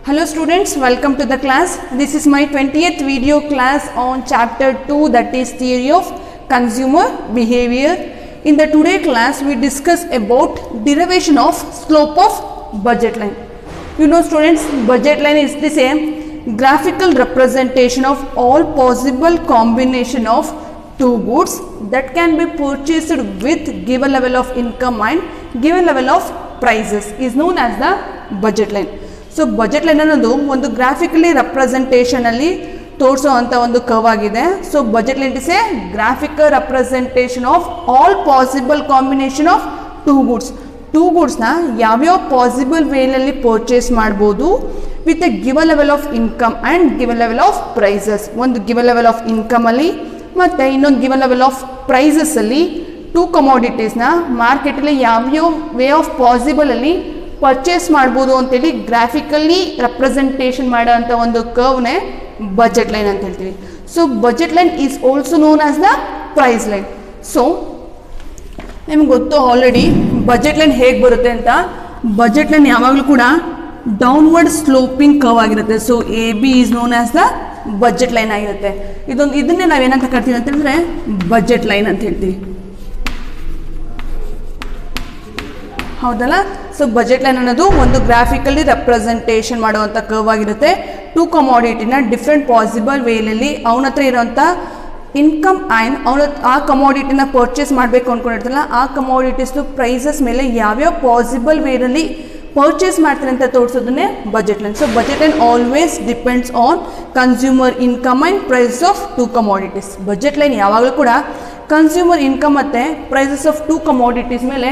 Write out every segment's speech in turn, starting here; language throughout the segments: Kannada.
Hello students, welcome to the class. This is my 20th video class on chapter 2, that is theory of consumer behavior. In the today class we discuss about derivation of slope of budget line. You know students, budget line is the same graphical representation of all possible combination of two goods that can be purchased with given level of income and given level of prices is known as the budget line. So budget line ಅನ್ನೋದು ಒಂದು ಗ್ರಾಫಿಕಲಿ ರೆಪ್ರೆಸೆಂಟೇಷನಲ್ಲಿ ತೋರಿಸುವಂಥ ಒಂದು ಕರ್ವ್ ಆಗಿದೆ. So budget line is a graphical representation of all possible combination of two ಗೂಡ್ಸ್ನ ಯಾವ್ಯಾವ ಪಾಸಿಬಲ್ ವೇನಲ್ಲಿ ಪರ್ಚೇಸ್ ಮಾಡ್ಬೋದು with a given level of income and given level of prices. ಒಂದು ಗಿವನ್ ಲೆವೆಲ್ ಆಫ್ ಇನ್ಕಮಲ್ಲಿ ಮತ್ತು ಇನ್ನೊಂದು ಗಿವನ್ ಲೆವೆಲ್ ಆಫ್ ಪ್ರೈಸಸ್ಸಲ್ಲಿ ಟೂ ಕಮೋಡಿಟೀಸ್ನ ಮಾರ್ಕೆಟಲ್ಲಿ ಯಾವ್ಯಾವ ವೇ ಆಫ್ ಪಾಸಿಬಲಲ್ಲಿ ಪರ್ಚೇಸ್ ಮಾಡ್ಬೋದು ಅಂತೇಳಿ ಗ್ರಾಫಿಕಲಿ ರೆಪ್ರೆಸೆಂಟೇಷನ್ ಮಾಡೋಂಥ ಒಂದು ಕರ್ವ್ನೇ ಬಜೆಟ್ ಲೈನ್ ಅಂತ ಹೇಳ್ತೀವಿ. So budget line is also known as the price line. So ನಿಮ್ಗೆ ಗೊತ್ತು ಆಲ್ರೆಡಿ ಬಜೆಟ್ ಲೈನ್ ಹೇಗೆ ಬರುತ್ತೆ ಅಂತ. ಬಜೆಟ್ ಲೈನ್ ಯಾವಾಗಲೂ ಕೂಡ ಡೌನ್ವರ್ಡ್ ಸ್ಲೋಪಿಂಗ್ ಕರ್ವ್ ಆಗಿರುತ್ತೆ. So A B is known as the budget line ಆಗಿರುತ್ತೆ. ಇದನ್ನೇ ನಾವೇನಂತ ಕರಿತೀವಿ ಅಂತ ಹೇಳಿದ್ರೆ ಬಜೆಟ್ ಲೈನ್ ಅಂತ ಹೇಳ್ತೀವಿ, ಹೌದಲ್ಲ. ಸೊ ಬಜೆಟ್ ಲೈನ್ ಅನ್ನೋದು ಒಂದು ಗ್ರಾಫಿಕಲಿ ರೆಪ್ರೆಸೆಂಟೇಷನ್ ಮಾಡುವಂಥ ಕರ್ವ್ ಆಗಿರುತ್ತೆ. ಟೂ ಕಮೋಡಿಟಿನ ಡಿಫ್ರೆಂಟ್ ಪಾಸಿಬಲ್ ವೇಲಲ್ಲಿ ಅವನ ಹತ್ರ ಇರೋಂಥ ಇನ್ಕಮ್ ಆ್ಯಂಡ್ ಆ ಕಮೋಡಿಟಿನ ಪರ್ಚೇಸ್ ಮಾಡಬೇಕು ಅಂದ್ಕೊಂಡಿರ್ತಾರಲ್ಲ ಆ ಕಮೋಡಿಟೀಸ್ದು ಪ್ರೈಸಸ್ ಮೇಲೆ ಯಾವ್ಯಾವ ಪಾಸಿಬಲ್ ವೇನಲ್ಲಿ ಪರ್ಚೇಸ್ ಮಾಡ್ತಾರೆ ಅಂತ ತೋರಿಸೋದನ್ನೇ budget line. So budget line always depends on consumer income and prices of two commodities. Budget line ಯಾವಾಗಲೂ ಕೂಡ ಕನ್ಸ್ಯೂಮರ್ ಇನ್ಕಮ್ ಮತ್ತು ಪ್ರೈಸಸ್ ಆಫ್ ಟೂ ಕಮೋಡಿಟೀಸ್ ಮೇಲೆ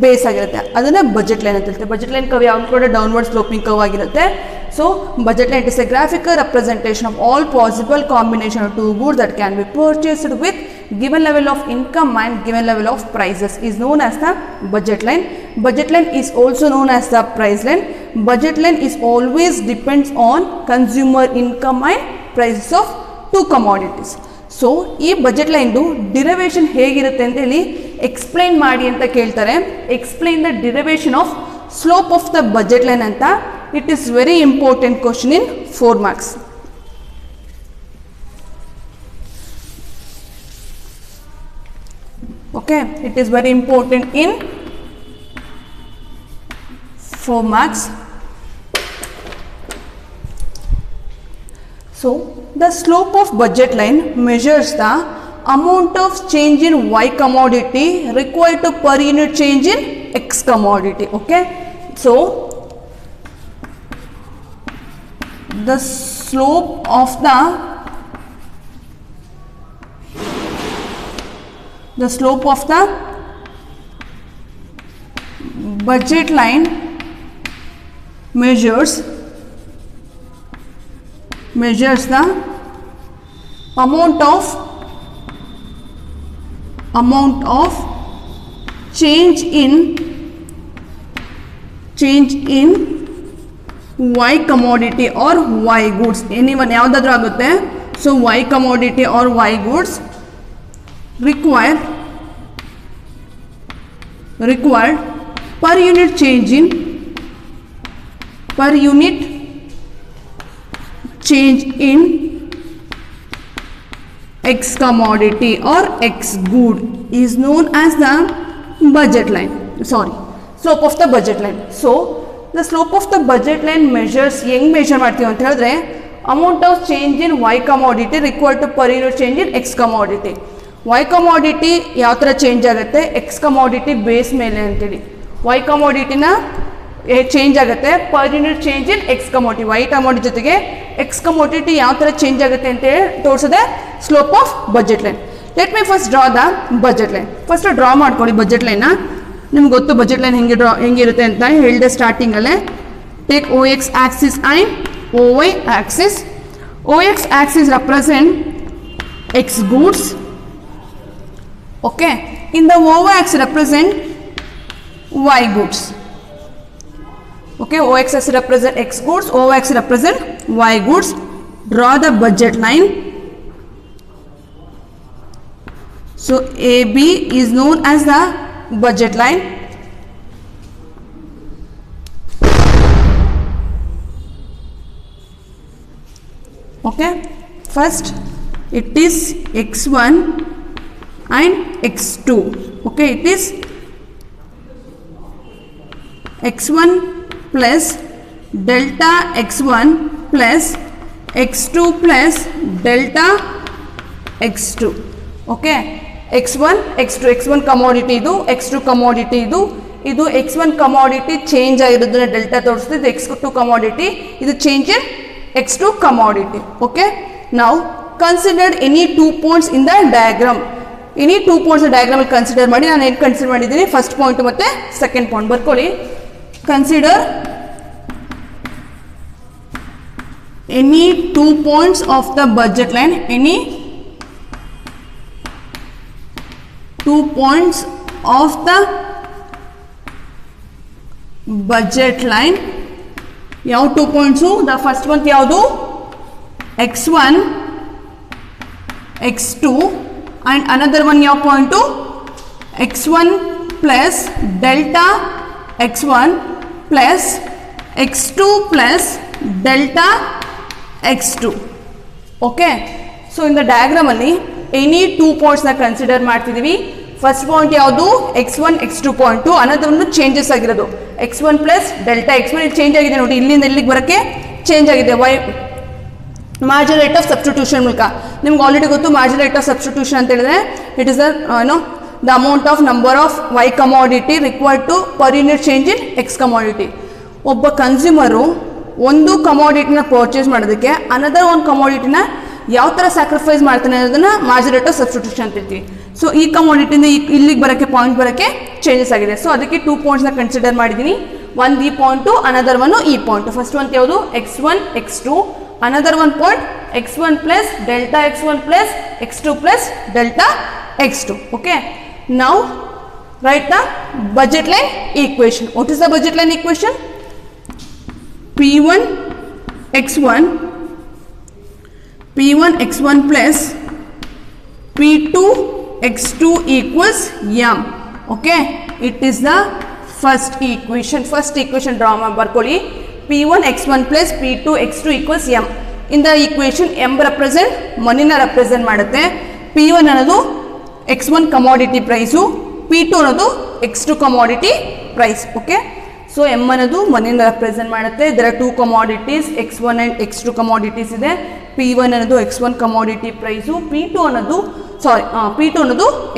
ಬೇಸ್ ಆಗಿರುತ್ತೆ. ಅದನ್ನೇ ಬಜೆಟ್ ಲೈನ್ ಅಂತ ಹೇಳ್ತಾರೆ. ಬಜೆಟ್ ಲೈನ್ ಕರ್ವ್ ಯಾವಾಗಲೂ ಕೂಡ ಡೌನ್ವರ್ಡ್ ಸ್ಲೋಪಿಂಗ್ ಕರ್ವ್ ಆಗಿರುತ್ತೆ. So budget line is a graphical representation of all possible combination of two goods that can be purchased with given level of income and given level of prices is known as the budget line. Budget line is also known as the price line. Budget line is always depends on consumer income and prices of two commodities. So ಈ ಬಜೆಟ್ ಲೈನ್ದು ಡಿರೈವೇಷನ್ ಹೇಗಿರುತ್ತೆ ಅಂತ ಹೇಳಿ ಎಕ್ಸ್ಪ್ಲೈನ್ ಮಾಡಿ ಅಂತ ಕೇಳ್ತಾರೆ. Explain the derivation of slope of the budget line ಅಂತ. It is very important question in 4 marks. Okay, it is very important in 4 marks. So the slope of budget line measures the amount of change in Y commodity required to per unit change in X commodity. Okay, so the slope of the budget line measures the amount of change in Y commodity or Y goods. anyone ಯಾವುದಾದ್ರೂ ಆಗುತ್ತೆ. So Y commodity or Y goods required per unit change in X commodity or X good is known as the budget line. Slope of the budget line. So the slope of the budget line measures ಹೆಂಗೆ ಮೆಷರ್ ಮಾಡ್ತೀವಿ ಅಂತ ಹೇಳಿದ್ರೆ amount of change in Y commodity required to per unit change in X commodity. Y commodity ಯಾವ ಥರ ಚೇಂಜ್ ಆಗುತ್ತೆ, X commodity ಬೇಸ್ ಮೇಲೆ ಅಂತೇಳಿ Y commodityನ ಚೇಂಜ್ ಆಗುತ್ತೆ per unit change in X commodity. Y commodity ಜೊತೆಗೆ X commodity ಯಾವ ಥರ ಚೇಂಜ್ ಆಗುತ್ತೆ ಅಂತೇಳಿ ತೋರಿಸೋದೆ slope of budget line. Let me first draw the budget line. First draw ಮಾಡ್ಕೊಳ್ಳಿ ಬಜೆಟ್ ಲೈನ್ನ. ನಿಮ್ಗೆ ಗೊತ್ತು ಬಜೆಟ್ ಲೈನ್ ಹೆಂಗಿರುತ್ತೆ ಅಂತ ಹೇಳಿದೆ ಸ್ಟಾರ್ಟಿಂಗಲ್ಲೇ. Take OX axis and OY axis. OX axis represent X goods. Okay, in the OY axis represent Y goods. Okay, OX axis represent X goods, OY axis represent Y goods. Draw the budget line. So AB is known as the budget line. Okay, first it is x1 and x2. Okay, it is x1 plus delta x1 plus x2 plus delta x2. Okay, x1 x2, x1 commodity ಇದು, x2 commodity ಇದು, ಇದು x1 commodity change ಆಗಿರೋದನ್ನ ಡೆಲ್ಟಾ ತೋರಿಸ್ತಿದೆ, x2 commodity ಇದು change in x2 commodity. Okay, now consider any 2 points in the diagram. any 2 points diagram ಅಲ್ಲಿ ಕನ್ಸಿಡರ್ ಮಾಡಿ. ನಾನು ಏನು ಕನ್ಸಿಡರ್ ಮಾಡಿದ್ದೀನಿ, ಫಸ್ಟ್ ಪಾಯಿಂಟ್ ಮತ್ತೆ ಸೆಕೆಂಡ್ ಪಾಯಿಂಟ್ ಬರ್ಕೊಳ್ಳಿ. Consider any 2 points of the budget line, any 2 points of the budget line. ಯಾವ 2 points? the first one ಯಾವುದು, x1 x2 and another one ಯಾವ point, x1 plus delta x1 plus x2 plus delta x2. Okay, so in the diagram ಅಲ್ಲಿ any 2 points ನ ಕನ್ಸಿಡರ್ ಮಾಡ್ತಿದೀವಿ. ಫಸ್ಟ್ ಪಾಯಿಂಟ್ ಯಾವುದು, x1 x2 ಪಾಯಿಂಟ್, ಅನ್ನೋದು ಒಂದು ಚೇಂಜಸ್ ಆಗಿರೋದು x1 ಪ್ಲಸ್ ಡೆಲ್ಟಾ x1 ಇಲ್ಲಿ ಚೇಂಜ್ ಆಗಿದೆ ನೋಡಿ, ಇಲ್ಲಿಂದ ಇಲ್ಲಿಗೆ ಬರೋಕ್ಕೆ ಚೇಂಜ್ ಆಗಿದೆ. Why marginal rate of substitution ಮೂಲಕ. ನಿಮ್ಗೆ ಆಲ್ರೆಡಿ ಗೊತ್ತು ಮಾರ್ಜಿನಲ್ ರೇಟ್ ಆಫ್ ಸಬ್ಸ್ಟಿಟ್ಯೂಷನ್ ಅಂತ ಹೇಳಿದ್ರೆ it is the amount of number of y commodity required to per unit change in x commodity. ಒಬ್ಬ ಕನ್ಸ್ಯೂಮರು ಒಂದು ಕಮಾಡಿಟಿನ ಪರ್ಚೇಸ್ ಮಾಡೋದಕ್ಕೆ ಅನದರ್ ಒಂದು ಕಮಾಡಿಟಿನ ಯಾವ ಥರ ಸ್ಯಾಕ್ರಿಫೈಸ್ ಮಾಡ್ತಾನೆ ಅನ್ನೋದನ್ನ ಮಾರ್ಜಿನಲ್ ರೇಟ್ ಆಫ್ ಸಬ್ಸ್ಟಿಟ್ಯೂಷನ್ ಅಂತ ಹೇಳ್ತೀವಿ. ಸೊ ಈ ಕಮಾಡಿಟಿಯಿಂದ ಇಲ್ಲಿಗೆ ಬರೋಕ್ಕೆ ಪಾಯಿಂಟ್ ಬರೋಕ್ಕೆ ಚೇಂಜಸ್ ಆಗಿದೆ. ಸೊ ಅದಕ್ಕೆ 2 ಪಾಯಿಂಟ್ಸ್ನ ಕನ್ಸಿಡರ್ ಮಾಡಿದ್ದೀನಿ. ಒಂದು ಈ ಪಾಯಿಂಟು, ಅನದರ್ ಒನ್ ಈ ಪಾಯಿಂಟ್. ಫಸ್ಟ್ ಒಂದು ಯಾವುದು, x1 x2, another one point x1 plus delta x1 plus x2 plus delta x2. Okay, ನಾವು write the budget line equation. What is the budget line equation? P1 x1 x1 plus P2 x2 equals m. Okay, it is the first equation. First equation draw barkoli. P1 x1 plus P2 x2 equals m. In the equation m represent money na represent ಮಾಡುತ್ತೆ. P1 ಅನ್ನೋದು x1 commodity price, P2 ಅನ್ನೋದು x2 commodity price. Okay, so m ಅನ್ನೋದು ಮನಿನ ರೆಪ್ರೆಸೆಂಟ್ ಮಾಡುತ್ತೆ. there are 2 commodities, x1 and x2 commodities ಇದೆ. P1 ಅನ್ನೋದು x1 commodity price, P2 ಅನ್ನೋದು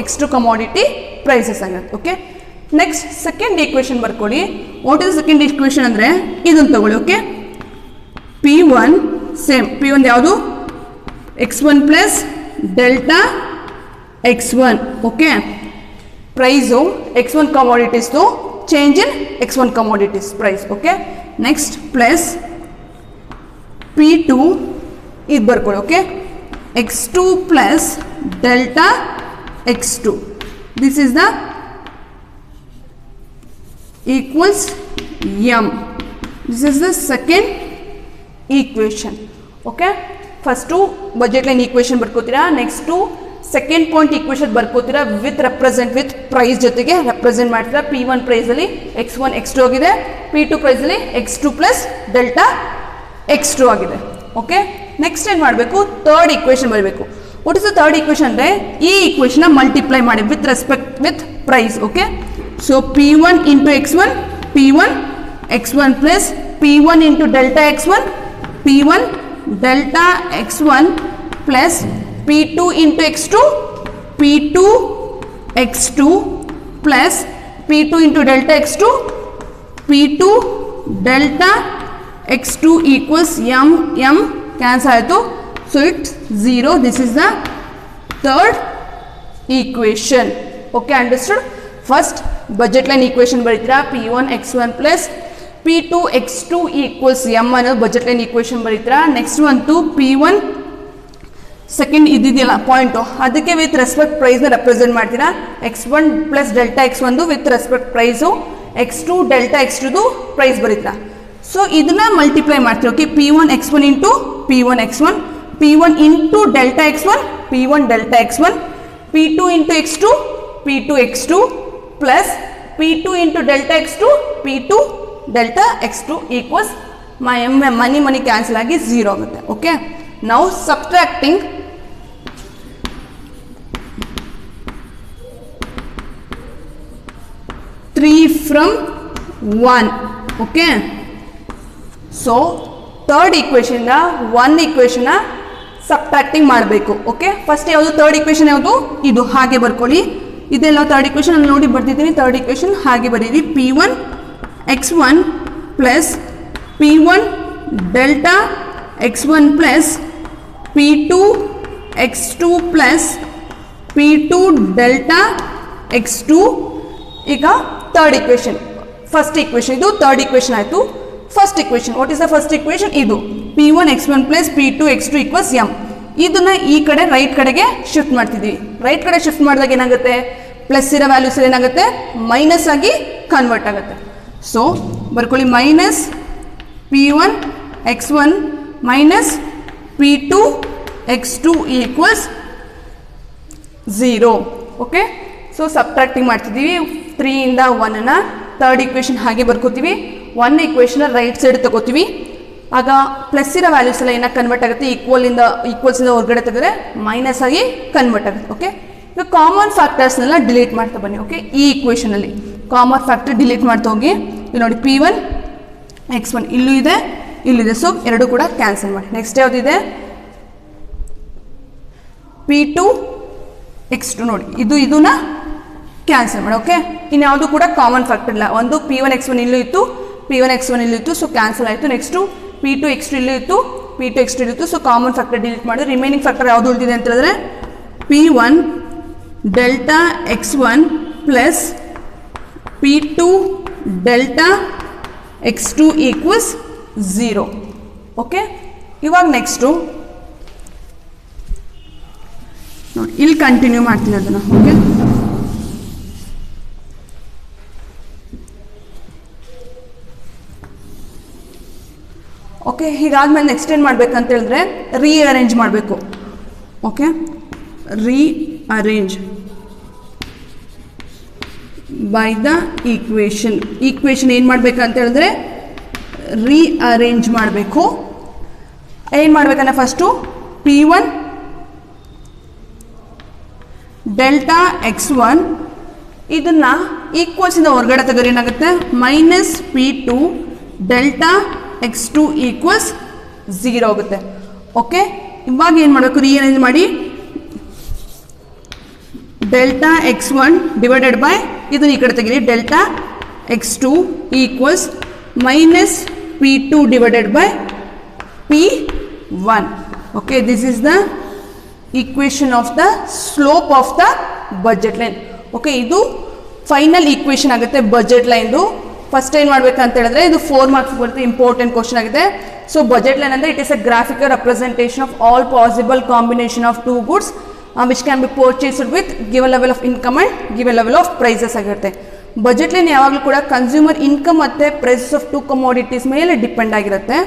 x2 commodity prices ಆಗಿರುತ್ತೆ. ಓಕೆ, ನೆಕ್ಸ್ಟ್ ಸೆಕೆಂಡ್ ಈಕ್ವೇಷನ್ ಬರ್ಕೊಳ್ಳಿ. ವಾಟ್ ಇಸ್ ಸೆಕೆಂಡ್ ಈಕ್ವೇಷನ್ ಅಂದರೆ ಇದನ್ನು ತಗೊಳ್ಳಿ. ಓಕೆ, P1 ಸೇಮ್, P1 ಯಾವುದು, x1 plus delta x1. Okay, price x1 ಕಮಾಡಿಟೀಸ್ದು change in x1 commodities price. Okay, next plus P2 ಇದು ಬರ್ಕೊಳ್ಳಿ. Okay, x2 plus delta x2. this is the equals m. this is the second equation. Okay, first two budget line equation ಬರ್ಕೋತೀರಾ. next two second point equation ಬರ್ಕೋತೀರಾ ವಿತ್ ರೆಪ್ರೆಸೆಂಟ್ ವಿತ್ ಪ್ರೈಸ್ ಜೊತೆಗೆ ರೆಪ್ರೆಸೆಂಟ್ ಮಾಡ್ತೀರಾ. P1 ಪ್ರೈಸಲ್ಲಿ x1 x2 ಆಗಿದೆ, P2 ಪ್ರೈಸಲ್ಲಿ x2 ಪ್ಲಸ್ ಡೆಲ್ಟಾ x2 ಆಗಿದೆ. ಓಕೆ, ನೆಕ್ಸ್ಟ್ ಏನು ಮಾಡಬೇಕು, ಥರ್ಡ್ ಈಕ್ವೇಷನ್ ಬರಬೇಕು. What is the third equation ಅಂದರೆ ಈ ಈಕ್ವೇಷನ್ನ ಮಲ್ಟಿಪ್ಲೈ ಮಾಡಿ with respect with price. Okay, so P1 into x1, P1 x1 plus P1 into delta x1, P1 delta x1 plus P2 into x2, P2 x2 plus P2 into delta x2, P2 delta x2 equals m cancel ಆಯಿತು. So it's 0. This is the third equation. Okay, understood? First budget line equation ಬರೀತೀರಾ. P1 x1 plus P2 x2 equals m ಅನ್ನೋದು budget line equation ಬರೀತೀರಾ. ನೆಕ್ಸ್ಟ್ ಒಂದು P1 ಸೆಕೆಂಡ್ ಇದಿದೆಯಲ್ಲ ಪಾಯಿಂಟು, ಅದಕ್ಕೆ ವಿತ್ ರೆಸ್ಪೆಕ್ಟ್ ಪ್ರೈಸ್ನ ರೆಪ್ರೆಸೆಂಟ್ ಮಾಡ್ತೀರಾ. x1 plus delta x1 with respect price, x2 delta x2 price ಬರೀತೀರಾ. ಸೊ ಇದನ್ನ ಮಲ್ಟಿಪ್ಲೈ ಮಾಡ್ತೀರಾ. Okay, P1 x1 into P1 x1, P1 into delta x1, P1 delta x1, P2 into x2, P2 x2 plus P2 into delta x2, P2 delta x2 equals money cancel ಆಗಿ 0 ಆಗುತ್ತೆ. Okay, Now subtracting 3 from 1. Okay. So third equation na one equation na subtracting ಮಾಡಬೇಕು. ಓಕೆ, ಫಸ್ಟ್ ಯಾವುದು ಥರ್ಡ್ ಇಕ್ವೇಷನ್ ಯಾವುದು, ಇದು ಹಾಗೆ ಬರ್ಕೊಳ್ಳಿ. ಇದೆಲ್ಲ ಥರ್ಡ್ ಇಕ್ವೇಷನ್ ಅಲ್ಲಿ ನೋಡಿ ಬರ್ತಿದ್ದೀನಿ. ಥರ್ಡ್ ಇಕ್ವೇಷನ್ ಹಾಗೆ ಬರೀರಿ. P1 x1 plus P1 delta x1 plus P2 x2 plus P2 delta x2. ಈಗ ಥರ್ಡ್ ಇಕ್ವೇಷನ್, ಫಸ್ಟ್ ಇಕ್ವೇಷನ್ ಇದು ಥರ್ಡ್ ಇಕ್ವೇಷನ್ ಆಯಿತು. First equation, what is the first equation, ಇದು P1 x1 plus P2 x2 equals m. ಇದನ್ನ ಈ ಕಡೆ ರೈಟ್ ಕಡೆಗೆ ಶಿಫ್ಟ್ ಮಾಡ್ತಿದ್ದೀವಿ. ರೈಟ್ ಕಡೆ ಶಿಫ್ಟ್ ಮಾಡಿದಾಗ ಏನಾಗುತ್ತೆ, ಪ್ಲಸ್ ಇರೋ ವ್ಯಾಲ್ಯೂಸ್ ಏನಾಗುತ್ತೆ ಮೈನಸ್ ಆಗಿ ಕನ್ವರ್ಟ್ ಆಗುತ್ತೆ. ಸೊ ಬರ್ಕೊಳ್ಳಿ, minus P1 x1 minus P2 x2 equals 0. Okay, so subtracting ಮಾಡ್ತಿದ್ದೀವಿ. 3 ಇಂದ 1ನ ಥರ್ಡ್ ಇಕ್ವೇಷನ್ ಹಾಗೆ ಬರ್ಕೋತೀವಿ. 1 ಇಕ್ವೇಷನ್ ರೈಟ್ ಸೈಡ್ ತಗೋತೀವಿ. ಆಗ ಪ್ಲಸ್ ಇರೋ ವ್ಯಾಲ್ಯೂಸ್ ಎಲ್ಲ ಏನಾಗಿ ಕನ್ವರ್ಟ್ ಆಗುತ್ತೆ, ಈಕ್ವಲ್ಸಿಂದ ಹೊರಗಡೆ ತೆಗೆದ್ರೆ ಮೈನಸ್ ಆಗಿ ಕನ್ವರ್ಟ್ ಆಗುತ್ತೆ. ಓಕೆ, ಈಗ ಕಾಮನ್ ಫ್ಯಾಕ್ಟರ್ಸ್ನೆಲ್ಲ ಡಿಲೀಟ್ ಮಾಡ್ತಾ ಬನ್ನಿ. ಓಕೆ, ಈ ಇಕ್ವೇಷನಲ್ಲಿ ಕಾಮನ್ ಫ್ಯಾಕ್ಟರ್ ಡಿಲೀಟ್ ಮಾಡ್ತಾ ಹೋಗಿ. ಇದು ನೋಡಿ P1 x1 ಇಲ್ಲೂ ಇದೆ, ಇಲ್ಲಿದೆ. ಸೊ ಎರಡು ಕೂಡ ಕ್ಯಾನ್ಸಲ್ ಮಾಡಿ. ನೆಕ್ಸ್ಟ್ ಯಾವುದಿದೆ, P2 x2 ನೋಡಿ, ಇದನ್ನ ಕ್ಯಾನ್ಸಲ್ ಮಾಡಿ. ಓಕೆ, ಇನ್ಯಾವುದು ಕೂಡ ಕಾಮನ್ ಫ್ಯಾಕ್ಟರ್ ಇಲ್ಲ. ಒಂದು P1 x1 ಇಲ್ಲೂ ಇತ್ತು, P1 x1 ಇಲ್ಲೂ ಇತ್ತು, ಸೊ ಕ್ಯಾನ್ಸಲ್ ಆಯಿತು. ನೆಕ್ಸ್ಟು P2 x2 ಇಲ್ಲೂ ಇತ್ತು, P2 x2 ಇಲ್ಲೂ ಇತ್ತು, ಸೊ ಕಾಮನ್ ಫ್ಯಾಕ್ಟರ್ ಡಿಲೀಟ್ ಮಾಡಿದ್ರೆ ರಿಮೈನಿಂಗ್ ಫ್ಯಾಕ್ಟರ್ ಯಾವುದು ಉಳಿದಿದೆ ಅಂತ ಹೇಳಿದ್ರೆ P1 delta x1 plus P2 delta x2 equals 0. Okay, ಇವಾಗ ನೆಕ್ಸ್ಟು ನೋಡಿ, ಇಲ್ಲಿ ಕಂಟಿನ್ಯೂ ಮಾಡ್ತೀನಿ ಅದನ್ನು. ಓಕೆ, ಓಕೆ, ಹೀಗಾದ್ಮೇಲೆ ನೆಕ್ಸ್ಟ್ ಏನು ಮಾಡಬೇಕಂತ ಹೇಳಿದ್ರೆ ರೀಅರೇಂಜ್ ಮಾಡಬೇಕು. Okay, rearrange by the equation ಏನು ಮಾಡಬೇಕಂತ ಹೇಳಿದ್ರೆ ರೀಅರೇಂಜ್ ಮಾಡಬೇಕು. ಏನು ಮಾಡಬೇಕಂದ್ರೆ ಫಸ್ಟು P1 ಡೆಲ್ಟಾ x1 ಇದನ್ನು ಈಕ್ವಲ್ಸಿಂದ ಹೊರಗಡೆ ತೆಗೆದ್ರೆ ಏನಾಗುತ್ತೆ, minus P2 delta x2 equals 0 ಆಗುತ್ತೆ. ಓಕೆ, ಇವಾಗ ಏನು ಮಾಡಬೇಕು, ರೀಅರೇಂಜ್ ಮಾಡಿ. ಡೆಲ್ಟಾ x1 ಡಿವೈಡೆಡ್ ಬೈ ಇದನ್ನು ಈ ಕಡೆ ತೆಗೀರಿ, delta x2 equals minus P2 divided by P1. Okay, this is the equation of the slope of the budget line. Okay, ಇದು ಫೈನಲ್ ಈಕ್ವೇಷನ್ ಆಗುತ್ತೆ ಬಜೆಟ್ ಲೈನ್ದು. ಫಸ್ಟ್ ಏನು ಮಾಡಬೇಕಂತ ಹೇಳಿದ್ರೆ ಇದು 4 ಮಾರ್ಕ್ಸ್ ಬರುತ್ತೆ, ಇಂಪಾರ್ಟೆಂಟ್ ಕ್ವಶನ್ ಆಗಿದೆ. ಸೊ ಬಜೆಟ್ ಲೈನ್ ಅಂದರೆ it is a graphical representation of all possible combination of two goods which can be purchased with given level of income and given level of prices ಆಗಿರುತ್ತೆ. ಬಜೆಟ್ ಲೈನ್ ಯಾವಾಗಲೂ ಕೂಡ ಕನ್ಸ್ಯೂಮರ್ ಇನ್ಕಮ್ ಮತ್ತು ಪ್ರೈಸಸ್ ಆಫ್ ಟೂ ಕಮೋಡಿಟೀಸ್ ಮೇಲೆ ಡಿಪೆಂಡ್ ಆಗಿರುತ್ತೆ.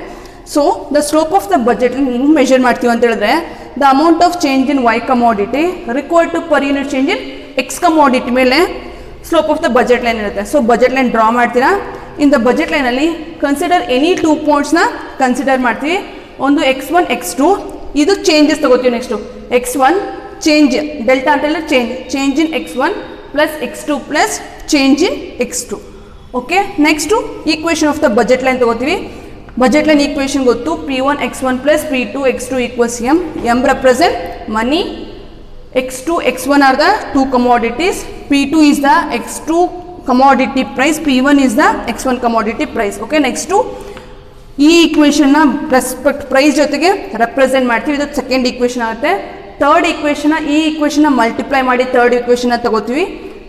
So the slope of the budget line ಹೆಂಗೆ ಮೆಷರ್ ಮಾಡ್ತೀವಿ ಅಂತ ಹೇಳಿದ್ರೆ the amount of change in y commodity required to per unit change in x commodity ಮೇಲೆ slope of the budget line ಇರುತ್ತೆ. ಸೊ ಬಜೆಟ್ ಲೈನ್ ಡ್ರಾ ಮಾಡ್ತೀರಾ. ಇನ್ ದ ಬಜೆಟ್ ಲೈನಲ್ಲಿ ಕನ್ಸಿಡರ್ ಎನಿ 2 ಪಾಯಿಂಟ್ಸ್ನ ಕನ್ಸಿಡರ್ ಮಾಡ್ತೀವಿ. ಒಂದು x1 x2 ಇದು ಚೇಂಜಸ್ ತಗೋತೀವಿ. ನೆಕ್ಸ್ಟು x1 ಚೇಂಜ್ ಡೆಲ್ಟಾ ಅಂತ ಹೇಳಿದ್ರೆ change in x1 plus x2 plus change in x2. Okay, next equation of the budget line ತಗೋತೀವಿ. ಬಜೆಟ್ ಲೈನ್ ಈಕ್ವೇಷನ್ ಗೊತ್ತು, P1 x1 plus P2 x2 equals m represent money, x2 x1 are the two commodities, P2 is the x2 commodity price, P1 is the x1 commodity price. Okay, next ಈ ಈಕ್ವೇಷನ್ನ ರೆಸ್ಪೆಕ್ಟ್ ಪ್ರೈಸ್ ಜೊತೆಗೆ ರೆಪ್ರೆಸೆಂಟ್ ಮಾಡ್ತೀವಿ. ಇದು ಸೆಕೆಂಡ್ ಈಕ್ವೇಷನ್ ಆಗುತ್ತೆ. ಥರ್ಡ್ ಈಕ್ವೇಷನ್ನ ಈ ಈಕ್ವೇಷನ್ನ ಮಲ್ಟಿಪ್ಲೈ ಮಾಡಿ ಥರ್ಡ್ ಈಕ್ವೇಷನ್ನ ತಗೋತೀವಿ.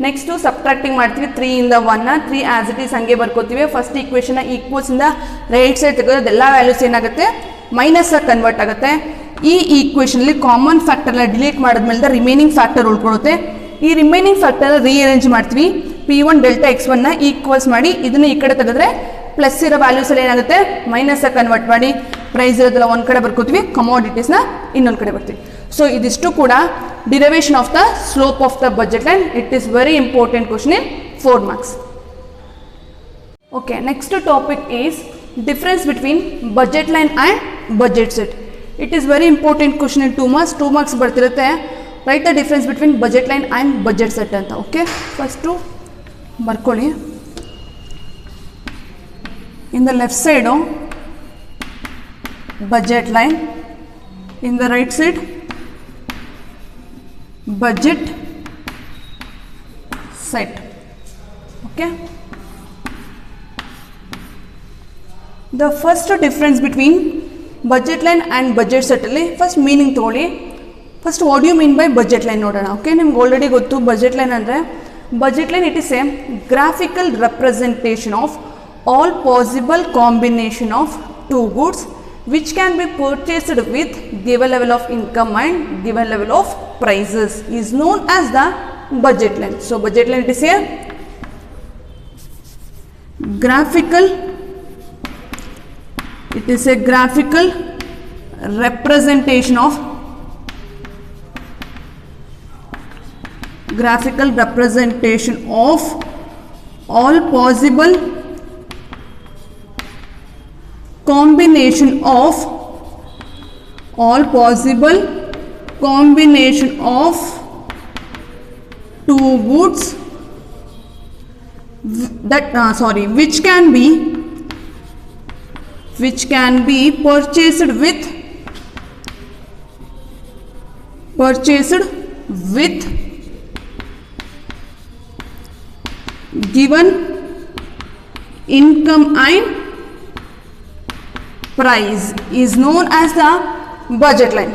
ನೆಕ್ಸ್ಟು ಸಬ್ಟ್ರಾಕ್ಟಿಂಗ್ ಮಾಡ್ತೀವಿ 3 ಇಂದ 1ನ 3 ಆಸ್ ಇಟ್ ಈಸ್ ಹಂಗೆ ಬರ್ಕೋತೀವಿ. ಫಸ್ಟ್ ಈಕ್ವೇಷನ್ನ ಈಕ್ವಲ್ಸಿಂದ ರೈಟ್ ಸೈಡ್ ತೆಗೆದು ಅದೆಲ್ಲ ವ್ಯಾಲ್ಯೂಸ್ ಏನಾಗುತ್ತೆ ಮೈನಸ್ ಆಗಿ ಕನ್ವರ್ಟ್ ಆಗುತ್ತೆ. ಈ ಈಕ್ವೇಷನಲ್ಲಿ ಕಾಮನ್ ಫ್ಯಾಕ್ಟರ್ನ ಡಿಲೀಟ್ ಮಾಡಿದ್ಮೇಲೆ ರಿಮೈನಿಂಗ್ ಫ್ಯಾಕ್ಟರ್ ಉಳ್ಕೊಳ್ಳುತ್ತೆ. ಈ ರಿಮೈನಿಂಗ್ ಫ್ಯಾಕ್ಟರ್ನ ರೀಅರೇಂಜ್ ಮಾಡ್ತೀವಿ. P1 ಡೆಲ್ಟಾ x1ನ ಈಕ್ವಲ್ಸ್ ಮಾಡಿ ಇದನ್ನು ಈ ಕಡೆ ತೆಗೆದ್ರೆ ಪ್ಲಸ್ ಇರೋ ವ್ಯಾಲ್ಯೂಸ್ ಎಲ್ಲ ಏನಾಗುತ್ತೆ ಮೈನಸ್ ಆಗಿ ಕನ್ವರ್ಟ್ ಮಾಡಿ ಪ್ರೈಸ್ ಇರೋದೆಲ್ಲ ಒಂದು ಕಡೆ ಬರ್ಕೋತೀವಿ, ಕಮೋಡಿಟೀಸ್ನ ಇನ್ನೊಂದು ಕಡೆ ಬರ್ತೀವಿ. ಸೊ ಇದಿಷ್ಟು ಕೂಡ derivation of the slope of the budget line. It is very important question in 4 marks. Okay, next topic is difference between budget line and budget set. It is very important question in 2 marks. 2 marks ಬರ್ತಿರುತ್ತೆ. Write the difference between budget line and budget set ಅಂತ. Okay, first ಬರ್ಕೊಳ್ಳಿ. In the left side budget line, in the right side budget set. Okay, the first difference between budget line and budget set ಅಲ್ಲಿ first meaning ತಗೊಳ್ಳಿ. First what you mean by budget line ನೋಡೋಣ. ಓಕೆ, ನಿಮ್ಗೆ ಆಲ್ರೆಡಿ ಗೊತ್ತು ಬಜೆಟ್ ಲೈನ್ ಅಂದರೆ, budget line it is a graphical representation of all possible combination of two goods which can be purchased with given level of income and given level of prices is known as the budget line. So budget line it is a graphical representation of all possible combination of two goods that which can be purchased with given income and price is known as the budget line.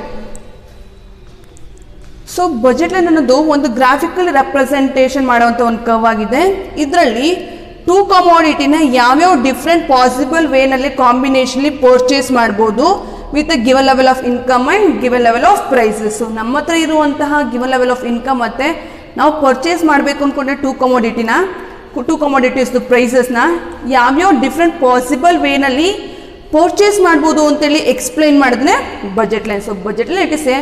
So budget line ಅನ್ನೋದು ಒಂದು ಗ್ರಾಫಿಕಲ್ ರೆಪ್ರೆಸೆಂಟೇಷನ್ ಮಾಡುವಂಥ ಒಂದು ಕರ್ವ್ ಆಗಿದೆ. ಇದರಲ್ಲಿ ಟೂ ಕಮೋಡಿಟಿನ ಯಾವ್ಯಾವ ಡಿಫ್ರೆಂಟ್ ಪಾಸಿಬಲ್ ವೇನಲ್ಲಿ ಕಾಂಬಿನೇಷನ್ಲಿ ಪರ್ಚೇಸ್ ಮಾಡ್ಬೋದು with a given level of income and given level of prices. So ನಮ್ಮ ಹತ್ರ ಇರುವಂತಹ ಗಿವನ್ ಲೆವೆಲ್ ಆಫ್ ಇನ್ಕಮ್ ಮತ್ತು ನಾವು ಪರ್ಚೇಸ್ ಮಾಡಬೇಕು ಅಂದ್ಕೊಂಡ್ರೆ ಟೂ ಕಮೋಡಿಟೀಸ್ದು ಪ್ರೈಸಸ್ನ ಯಾವ್ಯಾವ ಡಿಫ್ರೆಂಟ್ ಪಾಸಿಬಲ್ ವೇನಲ್ಲಿ ಪರ್ಚೇಸ್ ಮಾಡ್ಬೋದು ಅಂತೇಳಿ ಎಕ್ಸ್ಪ್ಲೈನ್ ಮಾಡಿದ್ರೆ budget line. So budget line it is a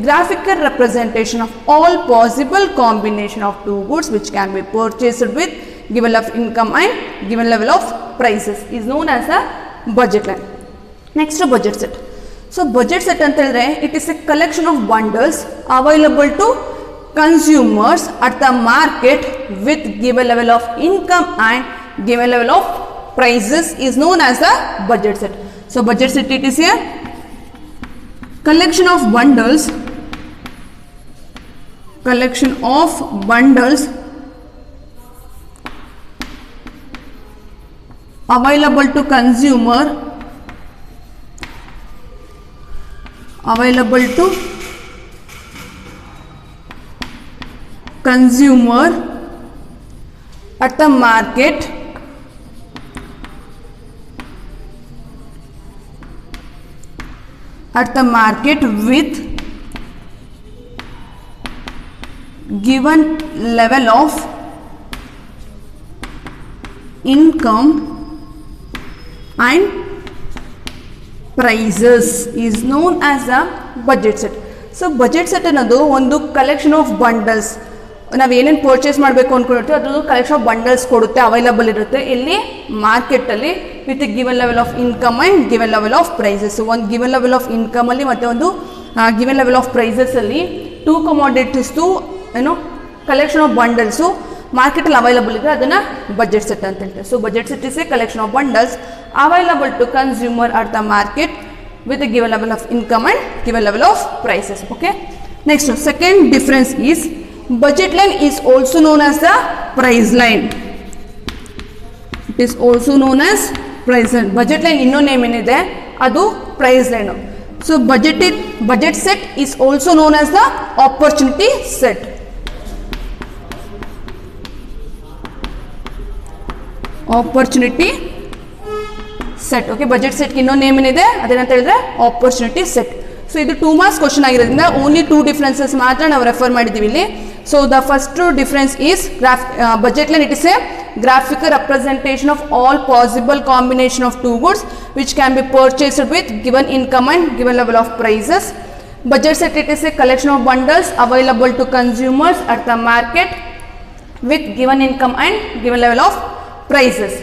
graphical representation of all possible combination of two goods which can be purchased with given of income and given level of prices is known as a budget line. Next budget set. So budget set ಅಂತ ಹೇಳಿದ್ರೆ it is a collection of bundles available to consumers at the market with given level of income and given level of prices is known as the budget set. So budget set it is a collection of bundles available to consumer at the market with given level of income and prices is known as a budget set. So budget set ಅನ್ನೋದು ಒಂದು ಕಲೆಕ್ಷನ್ ಆಫ್ ಬಂಡಲ್ಸ್. ನಾವು ಏನೇನು ಪರ್ಚೇಸ್ ಮಾಡಬೇಕು ಅಂದ್ಕೊಂಡಿರ್ತೀವಿ ಅದ್ರದ್ದು ಕಲೆಕ್ಷನ್ ಆಫ್ ಬಂಡಲ್ಸ್ ಕೊಡುತ್ತೆ, ಅವೈಲಬಲ್ ಇರುತ್ತೆ ಇಲ್ಲಿ ಮಾರ್ಕೆಟಲ್ಲಿ with given level of income and given level of prices. ಒಂದು ಗಿವನ್ ಲೆವೆಲ್ ಆಫ್ ಇನ್ಕಮಲ್ಲಿ ಮತ್ತು ಒಂದು ಗಿವನ್ ಲೆವೆಲ್ ಆಫ್ ಪ್ರೈಸಸಲ್ಲಿ ಟೂ ಕಮೋಡಿಟೀಸ್ದು ಕಲೆಕ್ಷನ್ ಆಫ್ ಬಂಡಲ್ಸು ಮಾರ್ಕೆಟಲ್ಲಿ ಅವೈಲಬಲ್ ಇದೆ, ಅದನ್ನು ಬಜೆಟ್ ಸೆಟ್ ಅಂತ ಹೇಳ್ತಾರೆ. So budget set is a collection of bundles available to consumer at the market with a given level of income and given level of prices. Okay, next second difference is budget line is also known as the price line. It is also known as price line. Budget line inno name enide adu price line. So budget set is also known as the opportunity set. Opportunity set. Okay, budget set ಇನ್ನೋ ನೇಮ್ ಏನಿದೆ ಅದೇನಂತ ಹೇಳಿದ್ರೆ ಆಪರ್ಚುನಿಟಿ ಸೆಟ್. ಸೊ ಇದು 2 marks ಕ್ವಶನ್ ಆಗಿರೋದ್ರಿಂದ ಓನ್ಲಿ 2 ಡಿಫ್ರೆನ್ಸಸ್ ಮಾತ್ರ ನಾವು ರೆಫರ್ ಮಾಡಿದ್ದೀವಿ ಇಲ್ಲಿ. So the first difference is budget line it is a graphical representation of all possible combination of two goods which can be purchased with given income and given level of prices. Budget set it is a collection of bundles available to consumers at the market with given income and given level of prices.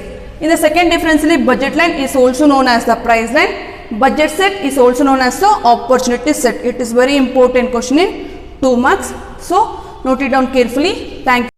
In the second difference, budget line is also known as the price line. budget set is also known as the opportunity set. It is very important question in 2 marks. So note it down carefully. Thank you.